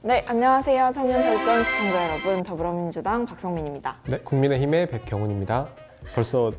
네, 안녕하세요. 청년설전 시청자 여러분, 더불어민주당 박성민입니다. 네, 국민의힘의 백경훈입니다. 벌써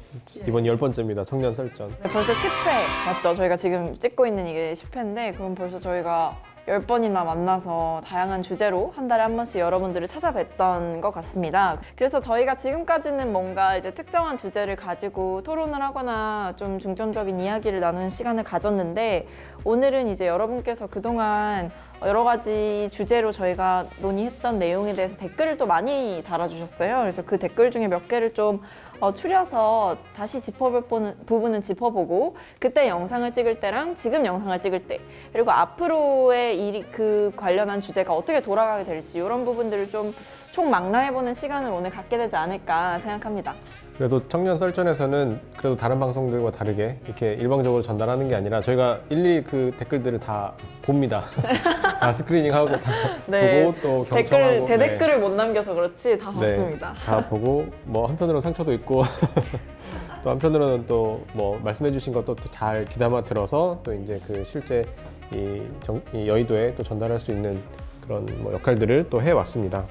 이번 10번째입니다. 청년설전. 네, 벌써 10회 맞죠? 저희가 지금 찍고 있는 이게 10회인데 그럼 벌써 저희가 10번이나 만나서 다양한 주제로 한 달에 한 번씩 여러분들을 찾아뵀던 것 같습니다. 그래서 저희가 지금까지는 뭔가 이제 특정한 주제를 가지고 토론을 하거나 좀 중점적인 이야기를 나누는 시간을 가졌는데 오늘은 이제 여러분께서 그동안 여러 가지 주제로 저희가 논의했던 내용에 대해서 댓글을 또 많이 달아주셨어요. 그래서 그 댓글 중에 몇 개를 좀 추려서 다시 짚어볼 부분은 짚어보고 그때 영상을 찍을 때랑 지금 영상을 찍을 때 그리고 앞으로의 그 관련한 주제가 어떻게 돌아가게 될지 이런 부분들을 좀 총망라해보는 시간을 오늘 갖게 되지 않을까 생각합니다. 그래도 청년설전에서는 그래도 다른 방송들과 다르게 이렇게 일방적으로 전달하는 게 아니라 저희가 일일이 그 댓글들을 다 봅니다. 다 스크리닝하고 다 네, 보고 또 경청하고 대댓글을 못 남겨서 그렇지 다 네, 봤습니다. 다 보고 뭐 한편으로는 상처도 있고 또 한편으로는 또 뭐 말씀해주신 것도 잘 귀담아 들어서 또 이제 그 실제 이 여의도에 또 전달할 수 있는 그런 뭐 역할들을 또 해왔습니다.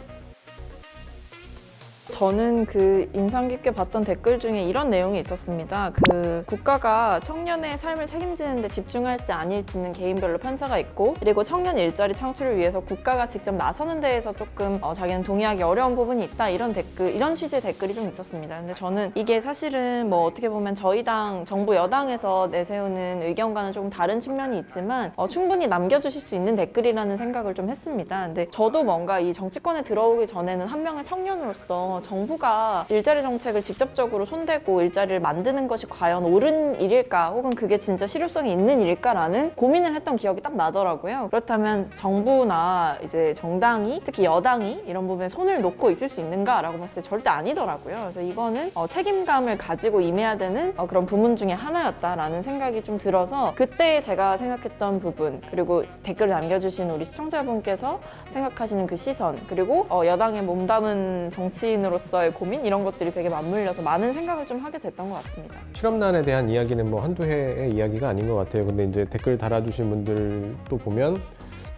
저는 그 인상 깊게 봤던 댓글 중에 이런 내용이 있었습니다. 그 국가가 청년의 삶을 책임지는 데 집중할지 아닐지는 개인별로 편차가 있고 그리고 청년 일자리 창출을 위해서 국가가 직접 나서는 데에서 조금 자기는 동의하기 어려운 부분이 있다 이런 댓글, 이런 취지의 댓글이 좀 있었습니다. 근데 저는 이게 사실은 뭐 어떻게 보면 저희 당, 정부 여당에서 내세우는 의견과는 조금 다른 측면이 있지만 충분히 남겨주실 수 있는 댓글이라는 생각을 좀 했습니다. 근데 저도 뭔가 이 정치권에 들어오기 전에는 한 명의 청년으로서 정부가 일자리 정책을 직접적으로 손대고 일자리를 만드는 것이 과연 옳은 일일까 혹은 그게 진짜 실효성이 있는 일일까라는 고민을 했던 기억이 딱 나더라고요. 그렇다면 정부나 이제 정당이 특히 여당이 이런 부분에 손을 놓고 있을 수 있는가라고 봤을 때 절대 아니더라고요. 그래서 이거는 책임감을 가지고 임해야 되는 그런 부문 중에 하나였다라는 생각이 좀 들어서 그때 제가 생각했던 부분 그리고 댓글을 남겨주신 우리 시청자분께서 생각하시는 그 시선 그리고 여당에 몸담은 정치인으로서의 고민 이런 것들이 되게 맞물려서 많은 생각을 좀 하게 됐던 것 같습니다. 실업난에 대한 이야기는 뭐 한두 해의 이야기가 아닌 것 같아요. 근데 이제 댓글 달아주신 분들도 보면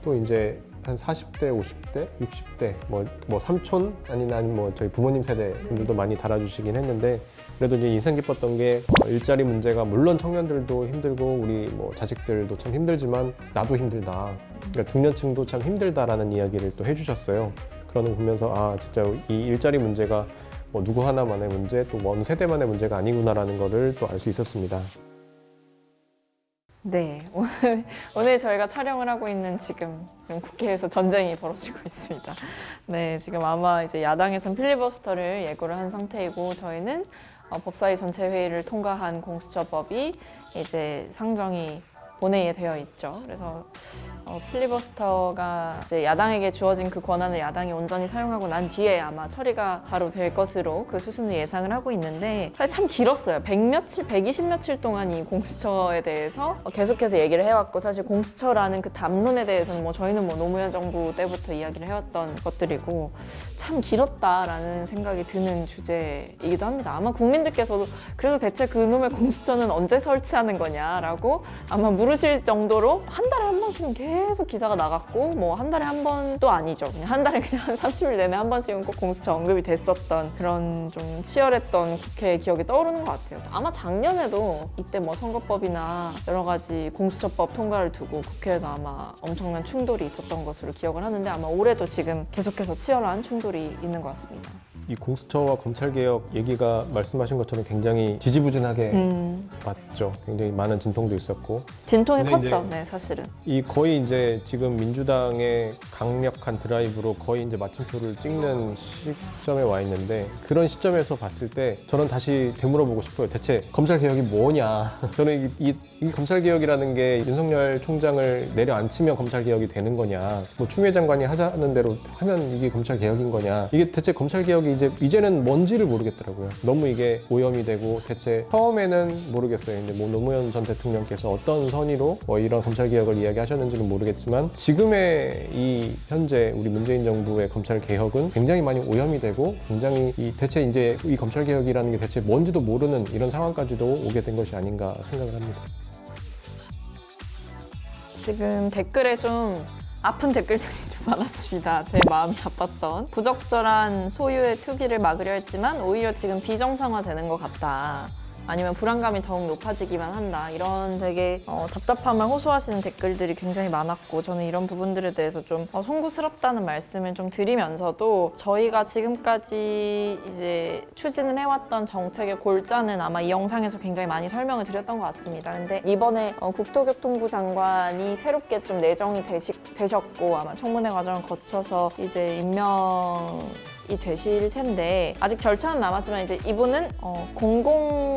또 이제 한 40대, 50대, 60대, 뭐 삼촌 아니면 뭐 저희 부모님 세대 분들도 많이 달아주시긴 했는데 그래도 이제 인상 깊었던 게 일자리 문제가 물론 청년들도 힘들고 우리 뭐 자식들도 참 힘들지만 나도 힘들다. 그러니까 중년층도 참 힘들다라는 이야기를 또 해주셨어요. 그런 거 보면서 진짜 이 일자리 문제가 뭐 누구 하나만의 문제 또 먼 세대만의 문제가 아니구나라는 거를 또 알 수 있었습니다. 네, 오늘 저희가 촬영을 하고 있는 지금 국회에서 전쟁이 벌어지고 있습니다. 네, 지금 아마 이제 야당에선 필리버스터를 예고를 한 상태이고 저희는 법사위 전체 회의를 통과한 공수처법이 이제 상정이 본회의에 되어 있죠. 그래서 필리버스터가 이제 야당에게 주어진 그 권한을 야당이 온전히 사용하고 난 뒤에 아마 처리가 바로 될 것으로 그 수순을 예상을 하고 있는데 사실 참 길었어요. 120 며칠 동안 이 공수처에 대해서 계속해서 얘기를 해왔고 사실 공수처라는 그 담론에 대해서는 뭐 저희는 뭐 노무현 정부 때부터 이야기를 해왔던 것들이고 참 길었다라는 생각이 드는 주제이기도 합니다. 아마 국민들께서도 그래서 대체 그놈의 공수처는 언제 설치하는 거냐라고 아마 물으실 정도로 한 달에 한 번씩은 계속 기사가 나갔고 뭐 한 달에 한 번도 아니죠. 그냥 한 달에 그냥 한 30일 내내 한 번씩은 꼭 공수처 언급이 됐었던 그런 좀 치열했던 국회 기억이 떠오르는 것 같아요. 아마 작년에도 이때 뭐 선거법이나 여러 가지 공수처법 통과를 두고 국회에서 아마 엄청난 충돌이 있었던 것으로 기억을 하는데 아마 올해도 지금 계속해서 치열한 충돌이 있는 것 같습니다. 이 공수처와 검찰개혁 얘기가 말씀하신 것처럼 굉장히 지지부진하게 맞죠. 굉장히 많은 진통도 있었고 진통이 근데 컸죠. 네, 사실은. 이 거의 이제 지금 민주당의 강력한 드라이브로 거의 이제 마침표를 찍는 시점에 와 있는데 그런 시점에서 봤을 때 저는 다시 되물어보고 싶어요. 대체 검찰개혁이 뭐냐. 저는 이 검찰개혁이라는 게 윤석열 총장을 내려앉히면 검찰개혁이 되는 거냐. 뭐 추미애 장관이 하자는 대로 하면 이게 검찰개혁인 거냐. 이게 대체 검찰개혁이 이제는 뭔지를 모르겠더라고요. 너무 이게 오염이 되고 대체 처음에는 모르겠어요. 이제 뭐 노무현 전 대통령께서 어떤 선의로 이런 검찰개혁을 이야기하셨는지는 모르겠지만 지금의 이 현재 우리 문재인 정부의 검찰개혁은 굉장히 많이 오염이 되고 굉장히 대체 이제 이 검찰개혁이라는 게 대체 뭔지도 모르는 이런 상황까지도 오게 된 것이 아닌가 생각을 합니다. 지금 댓글에 좀 아픈 댓글들이 좀 많았습니다. 제 마음이 아팠던 부적절한 소유의 투기를 막으려 했지만 오히려 지금 비정상화되는 것 같다. 아니면 불안감이 더욱 높아지기만 한다. 이런 되게 답답함을 호소하시는 댓글들이 굉장히 많았고 저는 이런 부분들에 대해서 좀 송구스럽다는 말씀을 좀 드리면서도 저희가 지금까지 이제 추진을 해왔던 정책의 골자는 아마 이 영상에서 굉장히 많이 설명을 드렸던 것 같습니다. 근데 이번에 국토교통부 장관이 새롭게 좀 내정이 되셨고 아마 청문회 과정을 거쳐서 이제 임명이 되실 텐데 아직 절차는 남았지만 이제 이분은 공급하는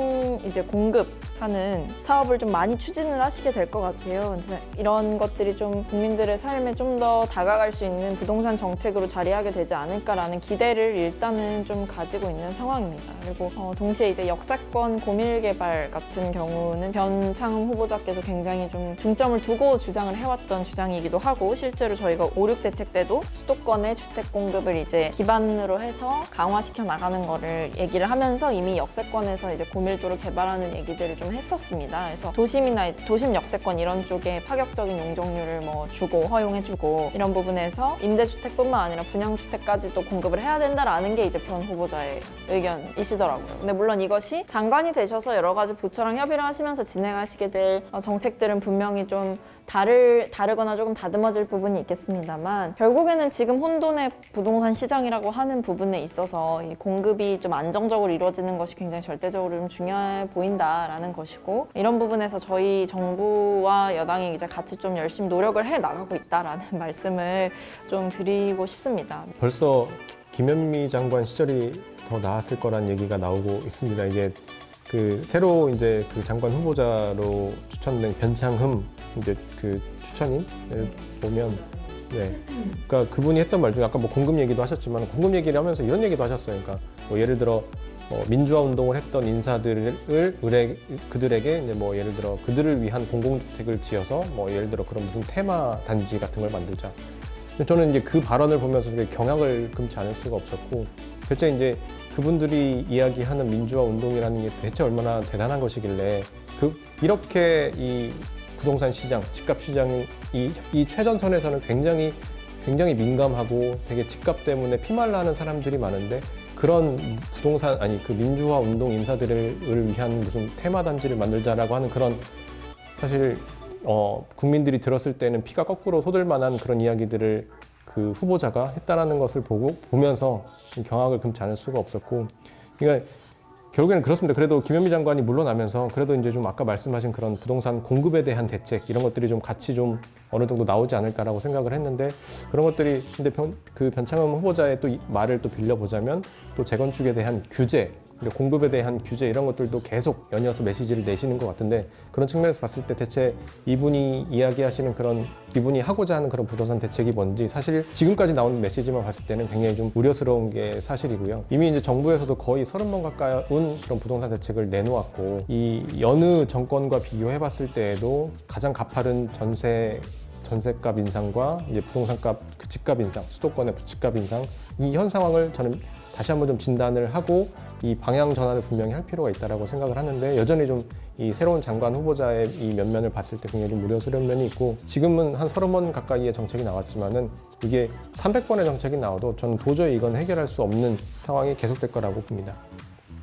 사업을 좀 많이 추진을 하시게 될 것 같아요. 그래서 이런 것들이 좀 국민들의 삶에 좀 더 다가갈 수 있는 부동산 정책으로 자리하게 되지 않을까라는 기대를 일단은 좀 가지고 있는 상황입니다. 그리고 동시에 이제 역세권 고밀 개발 같은 경우는 변창흠 후보자께서 굉장히 좀 중점을 두고 주장을 해왔던 주장이기도 하고 실제로 저희가 5.6 대책 때도 수도권의 주택 공급을 이제 기반으로 해서 강화시켜 나가는 거를 얘기를 하면서 이미 역세권에서 이제 고밀도를 개발하는 얘기들을 좀 했었습니다. 그래서 도심이나 이제 도심 역세권 이런 쪽에 파격적인 용적률을 주고 허용해주고 이런 부분에서 임대주택뿐만 아니라 분양주택까지도 공급을 해야 된다라는 게 이제 변 후보자의 의견이시더라고요. 근데 물론 이것이 장관이 되셔서 여러 가지 부처랑 협의를 하시면서 진행하시게 될 정책들은 분명히 좀 다르거나 조금 다듬어질 부분이 있겠습니다만 결국에는 지금 혼돈의 부동산 시장이라고 하는 부분에 있어서 이 공급이 좀 안정적으로 이루어지는 것이 굉장히 절대적으로 좀 중요해 보인다라는 것이고 이런 부분에서 저희 정부와 여당이 이제 같이 좀 열심히 노력을 해 나가고 있다라는 말씀을 좀 드리고 싶습니다. 벌써 김현미 장관 시절이 더 나았을 거란 얘기가 나오고 있습니다. 이게 새로 이제 장관 후보자로 추천된 변창흠 이제 추천인을 보면 그러니까 그분이 했던 말 중에 아까 공급 얘기도 하셨지만 공급 얘기를 하면서 이런 얘기도 하셨어요. 그러니까 예를 들어 민주화 운동을 했던 인사들을 그들에게 이제 예를 들어 그들을 위한 공공주택을 지어서 예를 들어 그런 무슨 테마 단지 같은 걸 만들자. 저는 이제 그 발언을 보면서 경악을 금치 않을 수가 없었고 대체 이제 그분들이 이야기하는 민주화 운동이라는 게 대체 얼마나 대단한 것이길래 이렇게 이 부동산 시장, 집값 시장이 이 최전선에서는 굉장히 민감하고 되게 집값 때문에 피말라 하는 사람들이 많은데 그런 민주화 운동 인사들을 위한 무슨 테마 단지를 만들자라고 하는 그런 사실 국민들이 들었을 때는 피가 거꾸로 솟을 만한 그런 이야기들을 그 후보자가 했다라는 것을 보면서 경악을 금치 않을 수가 없었고, 그러니까 결국에는 그렇습니다. 그래도 김현미 장관이 물러나면서 그래도 이제 좀 아까 말씀하신 그런 부동산 공급에 대한 대책 이런 것들이 좀 같이 좀 어느 정도 나오지 않을까라고 생각을 했는데 그런 것들이 근데 그 변창흠 후보자의 또 말을 또 빌려보자면 또 재건축에 대한 규제 공급에 대한 규제 이런 것들도 계속 연이어서 메시지를 내시는 것 같은데 그런 측면에서 봤을 때 대체 이분이 이야기하시는 그런 이분이 하고자 하는 그런 부동산 대책이 뭔지 사실 지금까지 나오는 메시지만 봤을 때는 굉장히 좀 우려스러운 게 사실이고요. 이미 이제 정부에서도 거의 30번 가까운 그런 부동산 대책을 내놓았고 이 여느 정권과 비교해 봤을 때에도 가장 가파른 전세값 인상과 이제 부동산값 집값 인상, 수도권의 집값 인상 이 현 상황을 저는 다시 한번 좀 진단을 하고 이 방향 전환을 분명히 할 필요가 있다고 생각을 하는데 여전히 좀 이 새로운 장관 후보자의 이 면면을 봤을 때 굉장히 좀 우려스러운 면이 있고 지금은 한 30번 가까이의 정책이 나왔지만은 이게 300번의 정책이 나와도 저는 도저히 이건 해결할 수 없는 상황이 계속될 거라고 봅니다.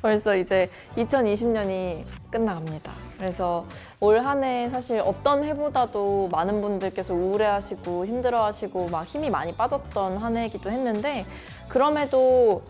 벌써 이제 2020년이 끝나갑니다. 그래서 올 한 해 사실 어떤 해보다도 많은 분들께서 우울해하시고 힘들어하시고 막 힘이 많이 빠졌던 한 해이기도 했는데 그럼에도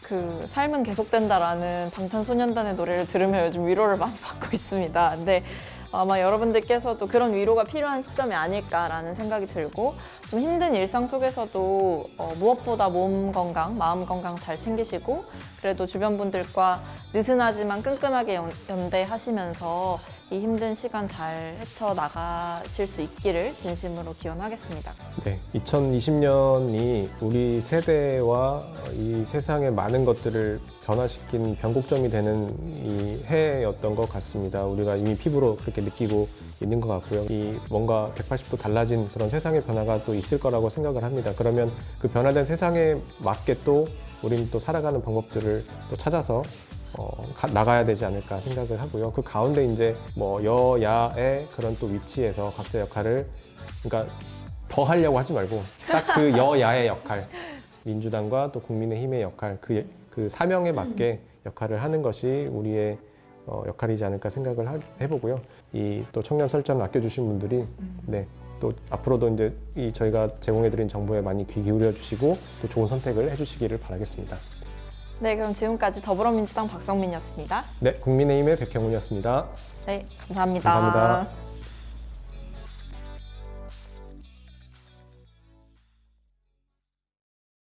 그 삶은 계속된다라는 방탄소년단의 노래를 들으며 요즘 위로를 많이 받고 있습니다. 근데 아마 여러분들께서도 그런 위로가 필요한 시점이 아닐까라는 생각이 들고 좀 힘든 일상 속에서도 무엇보다 몸 건강, 마음 건강 잘 챙기시고 그래도 주변 분들과 느슨하지만 끈끈하게 연대하시면서 이 힘든 시간 잘 헤쳐나가실 수 있기를 진심으로 기원하겠습니다. 네, 2020년이 우리 세대와 이 세상의 많은 것들을 변화시킨 변곡점이 되는 이 해였던 것 같습니다. 우리가 이미 피부로 그렇게 느끼고 있는 것 같고요. 이 뭔가 180도 달라진 그런 세상의 변화가 또 있을 거라고 생각을 합니다. 그러면 그 변화된 세상에 맞게 또 우리는 또 살아가는 방법들을 또 찾아서 나가야 되지 않을까 생각을 하고요. 그 가운데 이제 여야의 그런 또 위치에서 각자 역할을 그러니까 더 하려고 하지 말고 딱 그 여야의 역할, 민주당과 또 국민의힘의 역할, 그 사명에 맞게 역할을 하는 것이 우리의 역할이지 않을까 생각을 해보고요. 이 또 청년 설자를 아껴주신 분들이 네, 또 앞으로도 이제 이 저희가 제공해드린 정보에 많이 귀 기울여 주시고 또 좋은 선택을 해주시기를 바라겠습니다. 네, 그럼 지금까지 더불어민주당 박성민이었습니다. 네, 국민의힘의 백형훈이었습니다. 네, 감사합니다. 감사합니다.